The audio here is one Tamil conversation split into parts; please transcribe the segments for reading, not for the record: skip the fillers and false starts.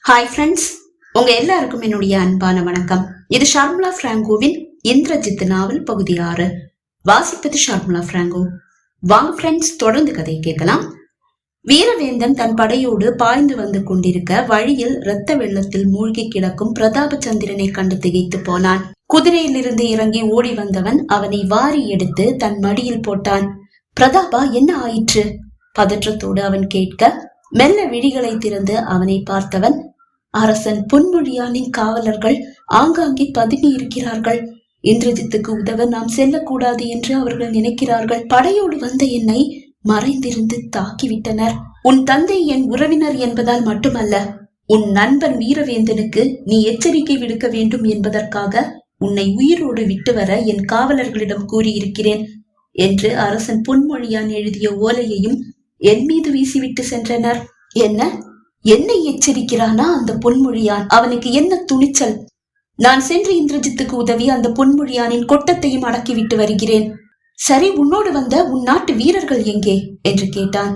ஹாய் ஃப்ரெண்ட்ஸ், உங்க எல்லாருக்கும் என்னுடைய அன்பான வணக்கம். இது ஷர்மிளா பிராங்கோவின் இந்திரஜித் நாவல் பகுதி 6. வாசிப்பது ஷர்மிளா பிராங்கோ. வாங்க ஃப்ரெண்ட்ஸ், தொடர்ந்து கதையை கேட்கலாம். வீரவேந்தன் தன் படையோடு பாய்ந்து வந்து கொண்டிருக்க வழியில் இரத்த வெள்ளத்தில் மூழ்கி கிடக்கும் பிரதாபச்சந்திரனை கண்டு திகைத்து போனான். குதிரையிலிருந்து இறங்கி ஓடி வந்தவன் அவனை வாரி எடுத்து தன் மடியில் போட்டான். பிரதாபா, என்ன ஆயிற்று? பதற்றத்தோடு அவன் கேட்க, மெல்ல விழிகளை திறந்து அவனை பார்த்தவன், அரசன் பொன்மொழியானின் காவலர்கள் ஆங்காங்கே பதுங்கி இருக்கிறார்கள். இந்திரஜித்துக்கு உதவ நாம் செல்லக்கூடாது என்று அவர்கள் நினைக்கிறார்கள். படையோடு வந்த என்னை மறைந்திருந்து தாக்கிவிட்டனர். உன் தந்தை என் உறவினர் என்பதால் மட்டுமல்ல, உன் நண்பன் வீரவேந்தனுக்கு நீ எச்சரிக்கை விடுக்க வேண்டும் என்பதற்காக உன்னை உயிரோடு விட்டு வர என் காவலர்களிடம் கூறியிருக்கிறேன் என்று அரசன் பொன்மொழியான் எழுதிய ஓலையையும் என் மீது வீசிவிட்டு சென்றனர். என்னை எச்சரிக்கிறானா அந்த பொன்மொழியான்? அவனுக்கு என்ன துணிச்சல்! நான் சென்று இந்திரஜித்துக்கு உதவி அந்த பொன்மொழியானின் கொட்டத்தையும் அடக்கிவிட்டு வருகிறேன். சரி, உன்னோடு வந்த உன் நாட்டு வீரர்கள் எங்கே என்று கேட்டான்.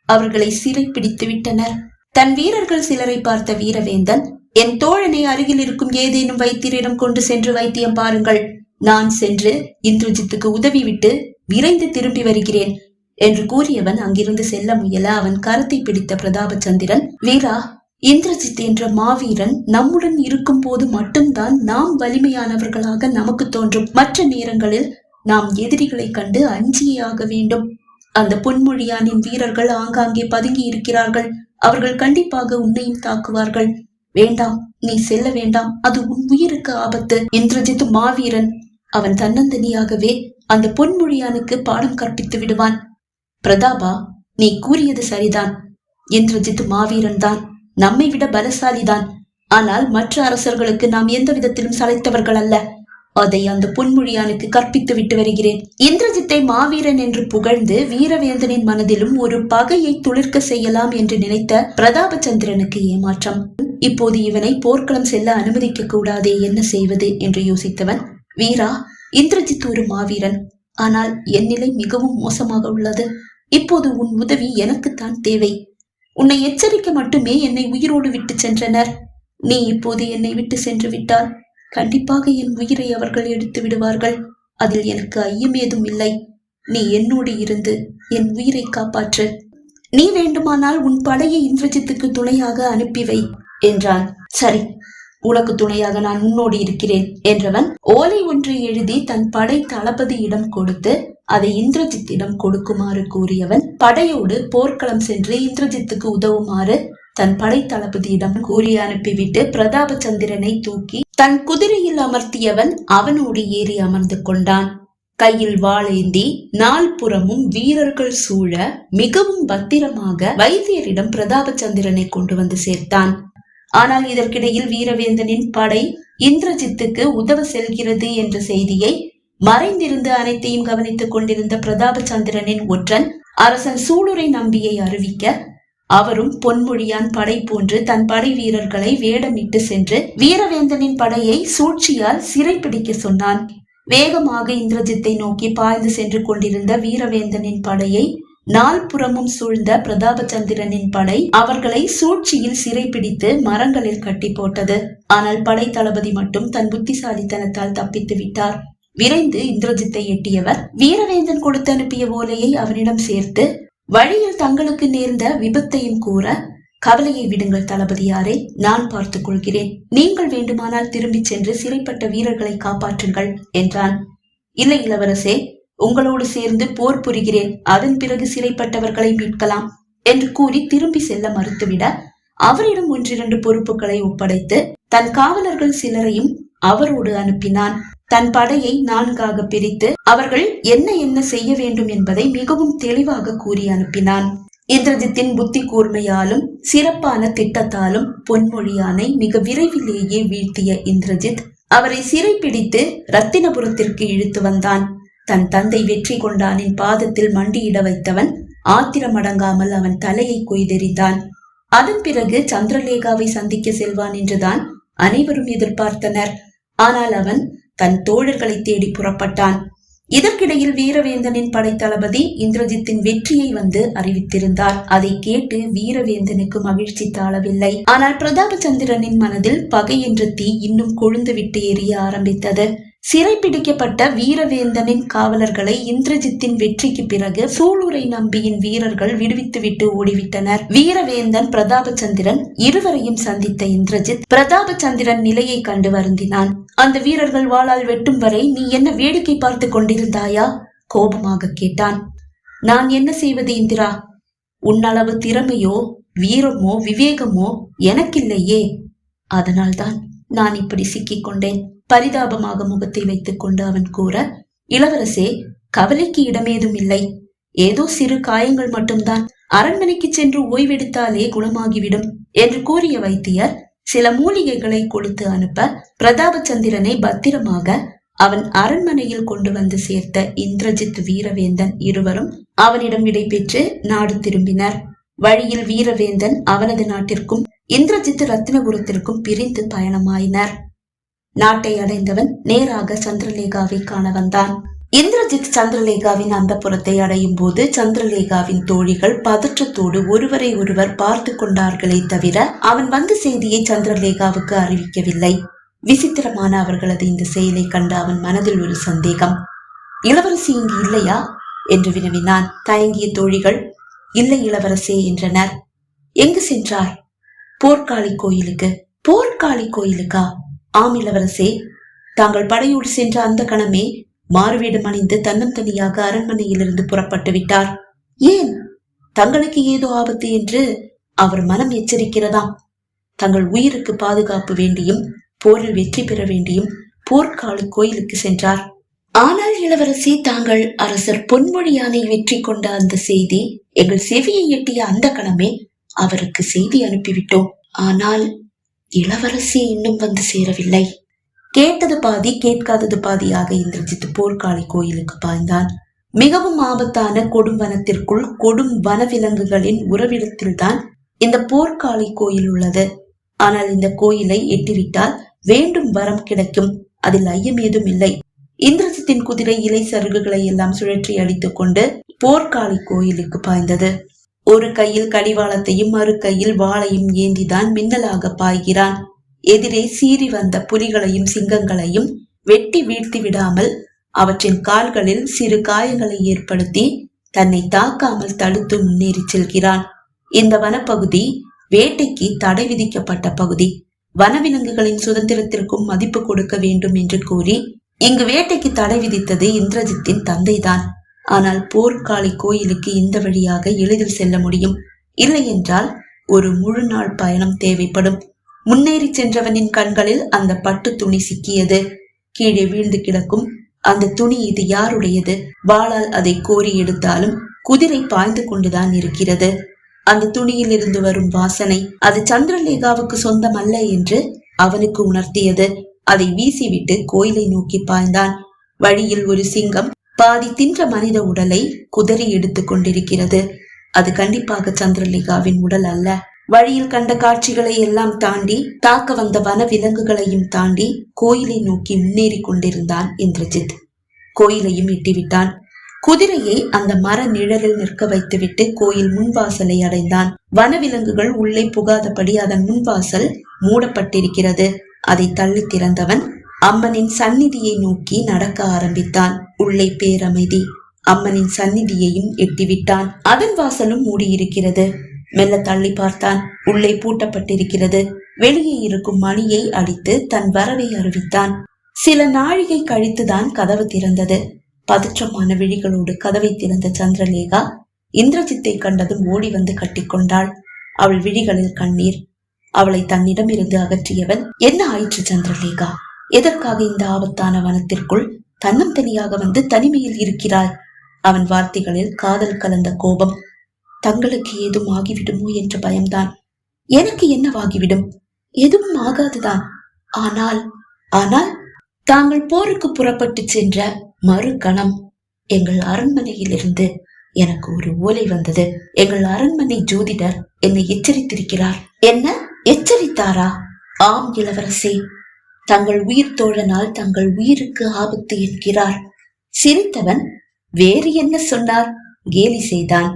அவர்களை சிறை பிடித்து விட்டனர். தன் வீரர்கள் சிலரை பார்த்த வீரவேந்தன், என் தோழனை அருகில் இருக்கும் ஏதேனும் வைத்தியரிடம் கொண்டு சென்று வைத்தியம் பாருங்கள். நான் சென்று இந்திரஜித்துக்கு உதவி விட்டு விரைந்து திரும்பி வருகிறேன் என்று கூறியவன் அங்கிருந்து செல்ல முயல அவன் கரத்தை பிடித்த பிரதாபச்சந்திரன், வீரா, இந்திரஜித் என்ற மாவீரன் நம்முடன் இருக்கும் போது மட்டும்தான் நாம் வலிமையானவர்களாக நமக்கு தோன்றும். மற்ற நேரங்களில் நாம் எதிரிகளை கண்டு அஞ்சியே ஆக வேண்டும். அந்த பொன்மொழியானின் வீரர்கள் ஆங்காங்கே பதுங்கி இருக்கிறார்கள். அவர்கள் கண்டிப்பாக உன்னையும் தாக்குவார்கள். வேண்டாம், நீ செல்ல வேண்டாம். அது உன் உயிருக்கு ஆபத்து. இந்திரஜித் மாவீரன். அவன் தன்னந்தனியாகவே அந்த பொன்மொழியானுக்கு பாடம் கற்பித்து விடுவான். பிரதாபா, நீ கூறியது சரிதான். இந்திரஜித் மாவீரன் தான், நம்மை விட பலசாலிதான். ஆனால் மற்ற அரசர்களுக்கு நாம் எந்த விதத்திலும் சளைத்தவர்கள் அல்ல. அதை அந்த பொன்மொழியானுக்கு கற்பித்து விட்டு வருகிறேன். இந்திரஜித்தை மாவீரன் என்று புகழ்ந்து வீரவேந்தனின் மனதிலும் ஒரு பகையை துளிர்க்க செய்யலாம் என்று நினைத்த பிரதாபச்சந்திரனுக்கு ஏமாற்றம். இப்போது இவனை போர்க்களம் செல்ல அனுமதிக்க கூடாதே, என்ன செய்வது என்று யோசித்தவன், வீரா, இந்திரஜித் ஒரு மாவீரன். ஆனால் என் நிலை மிகவும் மோசமாக உள்ளது. இப்போது உன் உதவி எனக்குத்தான் தேவை. உன்னை எச்சரிக்க மட்டுமே என்னை உயிரோடு விட்டு சென்றனர். நீ இப்போது என்னை விட்டு சென்று விட்டால் கண்டிப்பாக என் உயிரை அவர்கள் எடுத்து விடுவார்கள். அதில் எனக்கு ஐயம் ஏதும் இல்லை. நீ என்னோடு இருந்து என் உயிரை காப்பாற்று. நீ வேண்டுமானால் உன் படையை இந்திரஜித்துக்கு துணையாக அனுப்பிவை என்றான். சரி, உனக்கு துணையாக நான் உன்னோடு இருக்கிறேன் என்றவன் ஓலை ஒன்றை எழுதி தன் படை தளபதியிடம் கொடுத்து அதை இந்திரஜித்திடம் கொடுக்குமாறு கூறியவன் படையோடு போர்க்களம் சென்று இந்திரஜித்துக்கு உதவுமாறு தன் படை தளபதியிடம் கூறி அனுப்பிவிட்டு பிரதாபச்சந்திரனை தூக்கி தன் குதிரையில் அமர்த்தியவன் அவனோடு ஏறி அமர்ந்து கொண்டான். கையில் வாளேந்தி நால்புறமும் வீரர்கள் சூழ மிகவும் பத்திரமாக வைத்தியரிடம் பிரதாபச்சந்திரனை கொண்டு வந்து சேர்த்தான். ஆனால் இதற்கிடையில் வீரவேந்தனின் படை இந்திரஜித்துக்கு உதவ செல்கிறது என்ற செய்தியை மறைந்திருந்து அனைத்தையும் கவனித்துக் கொண்டிருந்த பிரதாபச்சந்திரனின் ஒற்றன் அரசன் சூளுரை நம்பியை அறிவிக்க, அவரும் பொன்மொழியான் படை போன்று தன் படை வீரர்களை வேடமிட்டு சென்று வீரவேந்தனின் படையை சூழ்ச்சியால் சிறை பிடிக்க சொன்னான். வேகமாக இந்திரஜித்தை நோக்கி பாய்ந்து சென்று கொண்டிருந்த வீரவேந்தனின் படையை நால்புறமும் சூழ்ந்த பிரதாபச்சந்திரனின் படை அவர்களை சூழ்ச்சியில் சிறைப்பிடித்து மரங்களில் கட்டி போட்டது. ஆனால் படை தளபதி மட்டும் தன் புத்திசாலித்தனத்தால் தப்பித்து விட்டார். விரைந்து இந்திரஜித்தை எட்டியவர் வீரவேந்தன் கொடுத்து அனுப்பிய ஓலையை அவனிடம் சேர்த்து வழியில் தங்களுக்கு நேர்ந்த விபத்தையும் கூற, கவலையை விடுங்கள் தளபதியாரே, நான் பார்த்துக் கொள்கிறேன். நீங்கள் வேண்டுமானால் திரும்பி சென்று சிறைப்பட்ட வீரர்களை காப்பாற்றுங்கள் என்றான். இல்லை இளவரசே, உங்களோடு சேர்ந்து போர் புரிகிறேன். அதன் பிறகு சிறைப்பட்டவர்களை மீட்கலாம் என்று கூறி திரும்பி செல்ல மறுத்துவிட அவரிடம் 1-2 பொறுப்புகளை ஒப்படைத்து தன் காவலர்கள் சிலரையும் அவரோடு அனுப்பினான். தன் படையை 4ஆக பிரித்து அவர்கள் என்ன செய்ய வேண்டும் என்பதை மிகவும் தெளிவாக கூறி அனுப்பினான். இந்திரஜித்தின் புத்தி கூர்மையாலும் சிறப்பான திட்டத்தாலும் பொன்மொழியானை மிக விரைவிலேயே வீழ்த்திய இந்திரஜித் அவரை சிறைப்பிடித்து ரத்தினபுரத்திற்கு இழுத்து வந்தான். தன் தந்தை வெற்றி கொண்டானின் பாதத்தில் மண்டியிட வைத்தவன் ஆத்திரமடங்காமல் அவன் தலையை கொய்தெறிந்தான். அதன் பிறகு சந்திரலேகாவை சந்திக்க செல்வான் என்றுதான் அனைவரும் எதிர்பார்த்தனர். ஆனால் அவன் தன் தோழர்களை தேடி புறப்பட்டான். இதற்கிடையில் வீரவேந்தனின் படைத்தளபதி இந்திரஜித்தின் வெற்றியை வந்து அறிவித்திருந்தார். அதை கேட்டு வீரவேந்தனுக்கு மகிழ்ச்சி தாழவில்லை. ஆனால் பிரதாபச்சந்திரனின் மனதில் பகை என்ற தீ இன்னும் கொழுந்து விட்டு எரிய ஆரம்பித்தது. சிறைப்பிடிக்கப்பட்ட வீரவேந்தனின் காவலர்களை இந்திரஜித்தின் வெற்றிக்கு பிறகு சூளுரை நம்பியின் வீரர்கள் விடுவித்துவிட்டு ஓடிவிட்டனர். வீரவேந்தன் பிரதாபச்சந்திரன் இருவரையும் சந்தித்த இந்திரஜித் பிரதாபச்சந்திரன் நிலையை கண்டு வருந்தினான். அந்த வீரர்கள் வாளால் வெட்டும் வரை நீ என்ன வேடிக்கை பார்த்து கொண்டிருந்தாயா? கோபமாக கேட்டான். நான் என்ன செய்வது இந்திரா? உன்னளவு திறமையோ வீரமோ விவேகமோ எனக்கில்லையே. அதனால்தான் நான் இப்படி சிக்கிக் கொண்டேன். பரிதாபமாக முகத்தை வைத்துக் கொண்டு அவன் கூற, இளவரசே, கவலைக்கு இடமேதும் இல்லை. ஏதோ சிறு காயங்கள் மட்டும்தான். அரண்மனைக்கு சென்று ஓய்வெடுத்தாலே குணமாகிவிடும் என்று கூறிய வைத்தியர் சில மூலிகைகளை கொடுத்து அனுப்ப பிரதாபச்சந்திரனை பத்திரமாக அவன் அரண்மனையில் கொண்டு வந்து சேர்த்த இந்திரஜித் வீரவேந்தன் இருவரும் அவனிடம் விடை பெற்று நாடு திரும்பினர். வழியில் வீரவேந்தன் அவனது நாட்டிற்கும் இந்திரஜித் ரத்தினபுரத்திற்கும் பிரிந்து பயணமாயினர். நாட்டை அடைந்தவன் நேராக சந்திரலேகாவை காண வந்தான். இந்திரஜித் சந்திரலேகாவின் அந்த புறத்தை அடையும் போது சந்திரலேகாவின் தோழிகள் பதற்றத்தோடு ஒருவரை ஒருவர் பார்த்து கொண்டார்களே தவிர அவன் வந்த செய்தியை சந்திரலேகாவுக்கு அறிவிக்கவில்லை. விசித்திரமான அவர்களது இந்த செயலை கண்ட அவன் மனதில் ஒரு சந்தேகம். இளவரசி இங்கு இல்லையா என்று வினவினான். தயங்கிய தோழிகள் இல்லை இளவரசே என்றனர். எங்கு சென்றார்? போர்க்காளி கோயிலுக்கு. போர்க்காளி கோயிலுக்கா? ஆம் இளவரசே, தாங்கள் படையோடு சென்ற அந்த கணமே மாறுவேடம் அணிந்து தன்னந்தனியாக அரண்மனையிலிருந்து புறப்பட்டு விட்டார். ஏன்? தங்களுக்கு ஏதோ ஆபத்து என்று அவர் மனம் எச்சரிக்கிறதாம். தங்கள் உயிருக்கு பாதுகாப்பு வேண்டியும் போரில் வெற்றி பெற வேண்டியும் போர்க்காளி கோயிலுக்கு சென்றார். ஆனால் இளவரசி, தாங்கள் அரசர் பொன்மொழியானை வெற்றி கொண்ட அந்த செய்தி எங்கள் செவியை எட்டிய அந்த கணமே அவருக்கு செய்தி அனுப்பிவிட்டோம். ஆனால் இளவரசி இன்னும் வந்து சேரவில்லை. கேட்டது பாதி கேட்காதது பாதியாக இந்திரஜித் போர்க்காளி கோயிலுக்கு பாய்ந்தான். மிகவும் ஆபத்தான கொடும் வனத்திற்குள் கொடும் வனவிலங்குகளின் உறவிடத்தில்தான் இந்த போர்க்காளி கோயில் உள்ளது. ஆனால் இந்த கோயிலை எட்டிவிட்டால் வேண்டும் வரம் கிடைக்கும், அதில் ஐயம் ஏதும் இல்லை. இந்திரஜித்தின் குதிரை இலை சருகுகளை எல்லாம் சுழற்றி அடித்துக் கொண்டு போர்க்காளி கோயிலுக்கு பாய்ந்தது. ஒரு கையில் கடிவாளத்தையும் மறு கையில் வாளையும் ஏந்திதான் மின்னலாக பாய்கிறான். எதிரே சீறி வந்த புலிகளையும் சிங்கங்களையும் வெட்டி வீழ்த்தி விடாமல் அவற்றின் கால்களில் சிறு காயங்களை ஏற்படுத்தி தன்னை தாக்காமல் தடுத்து முன்னேறி செல்கிறான். இந்த வனப்பகுதி வேட்டைக்கு தடை விதிக்கப்பட்ட பகுதி. வனவிலங்குகளின் சுதந்திரத்திற்கும் மதிப்பு கொடுக்க வேண்டும் என்று கூறி இங்கு வேட்டைக்கு தடை விதித்தது இந்திரஜித்தின் தந்தைதான். ஆனால் போர்க்காளி கோயிலுக்கு இந்த வழியாக எளிதில் செல்ல முடியும். இல்லை என்றால் ஒரு முழு நாள் பயணம் தேவைப்படும். முன்னேறி சென்றவனின் கண்களில் அந்த பட்டு துணி சிக்கியது. கீழே வீழ்ந்து கிடக்கும் அந்த துணி இது யாருடையது? வாளால் அதை கோரி எடுத்தாலும் குதிரை பாய்ந்து கொண்டுதான் இருக்கிறது. அந்த துணியில் இருந்து வரும் வாசனை அது சந்திரலேகாவுக்கு சொந்தம் அல்ல என்று அவனுக்கு உணர்த்தியது. அதை வீசிவிட்டு கோயிலை நோக்கி பாய்ந்தான். வழியில் ஒரு சிங்கம் பாதி தின்ற மனித உடலை குதறி எடுத்துக் கொண்டிருக்கிறது. அது கண்டிப்பாக சந்திரலேகாவின் உடல் அல்ல. வழியில் கண்ட காட்சிகளை எல்லாம் தாண்டி தாக்க வந்த வன விலங்குகளையும் தாண்டி கோயிலை நோக்கி முன்னேறி கொண்டிருந்தான் இந்திரஜித். கோயிலையும் எட்டிவிட்டான். குதிரையை அந்த மர நிழலில் நிற்க வைத்துவிட்டு கோயில் முன்வாசலை அடைந்தான். வனவிலங்குகள் உள்ளே புகாதபடி அதன் முன்வாசல் மூடப்பட்டிருக்கிறது. அதை தள்ளி திறந்தவன் அம்மனின் சந்நிதியை நோக்கி நடக்க ஆரம்பித்தான். உள்ளே பேரமைதி. அம்மனின் சந்நிதியையும் எட்டிவிட்டான். அதன் வாசலும் மூடியிருக்கிறது. மெல்ல தள்ளி பார்த்தான். உள்ளே பூட்டப்பட்டிருக்கிறது. வெளியே இருக்கும் மணியை அடித்து தன் வரவை அறிவித்தான். சில நாழிகை கழித்துதான் கதவு திறந்தது. பதற்றமான விழிகளோடு கதவை திறந்த சந்திரலேகா இந்திரஜித்தை கண்டதும் ஓடி வந்து கட்டிக்கொண்டாள். அவள் விழிகளில் கண்ணீர். அவளை தன்னிடம் இருந்து அகற்றியவன், என்ன ஆயிற்று சந்திரலேகா? எதற்காக இந்த ஆபத்தான வனத்திற்குள் தன்னந்தனியாக வந்து தனிமையில் இருக்கிறாய்? அவன் வார்த்தைகளில் காதல் கலந்த கோபம். தங்களுக்கு ஏதும் ஆகிவிடுமோ என்ற பயம்தான். எனக்கு என்னவாகிவிடும்? எதுவும் ஆகாதுதான். ஆனால் ஆனால் தாங்கள் போருக்கு புறப்பட்டு சென்ற மறு கணம் எங்கள் அரண்மனையில் இருந்து எனக்கு ஒரு ஓலை வந்தது. எங்கள் அரண்மனை ஜோதிடர் என்னை எச்சரித்திருக்கிறார். என்ன எச்சரித்தாரா? ஆம் இளவரசே, தங்கள் உயிர் தோழனால் தங்கள் உயிருக்கு ஆபத்து என்கிறார். சிரித்தவன் வேறு என்ன சொன்னார் கேலி செய்தான்.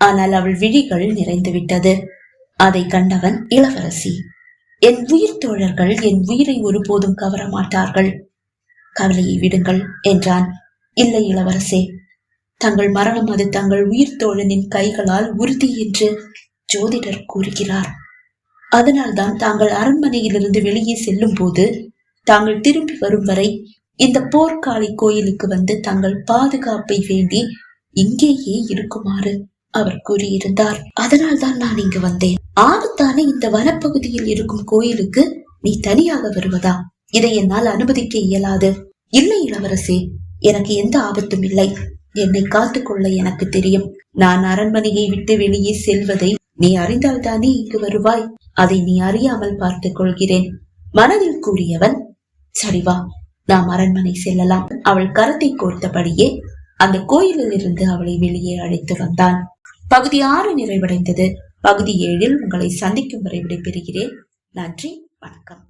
ஆனால் அவள் விழிகள் நிறைந்து விட்டது. அதை கண்டவன், இளவரசி, என் உயிர் தோழர்கள் என் உயிரை ஒருபோதும் கவர மாட்டார்கள், கவலையை விடுங்கள் என்றான். இல்லை இளவரசே, தங்கள் மரணம் அது தங்கள் உயிர் தோழனின் கைகளால் உறுதி என்று ஜோதிடர் கூறுகிறார். அதனால்தான் தாங்கள் அரண்மனையிலிருந்து வெளியே செல்லும் போது தாங்கள் திரும்பி வரும் வரை இந்த போர்க்காளி கோயிலுக்கு வந்து தங்கள் பாதுகாப்பை வேண்டி இங்கேயே இருக்குமாறு அவர் கூறியிருந்தார். அதனால்தான் நான் இங்கு வந்தேன். ஆபத்தான இந்த வனப்பகுதியில் இருக்கும் கோயிலுக்கு நீ தனியாக வருவதா? இதை என்னால் அனுமதிக்க இயலாது. இல்லை இளவரசே, எனக்கு எந்த ஆபத்தும் இல்லை. என்னை காத்துக்கொள்ள எனக்கு தெரியும். நான் அரண்மனையை விட்டு வெளியே செல்வதை நீ அறிந்தால்தானே இங்கு வருவாய். அதை நீ அறியாமல் பார்த்துக் கொள்கிறேன் மனதில் கூறியவன், சரிவா, நாம் அரண்மனை செல்லலாம். அவள் கரத்தை கோர்த்தபடியே அந்த கோயிலில் இருந்து அவளை வெளியே அழைத்து வந்தான். பகுதி 6 நிறைவடைந்தது. பகுதி 7 உங்களை சந்திக்கும் வரை விடைபெறுகிறேன். நன்றி, வணக்கம்.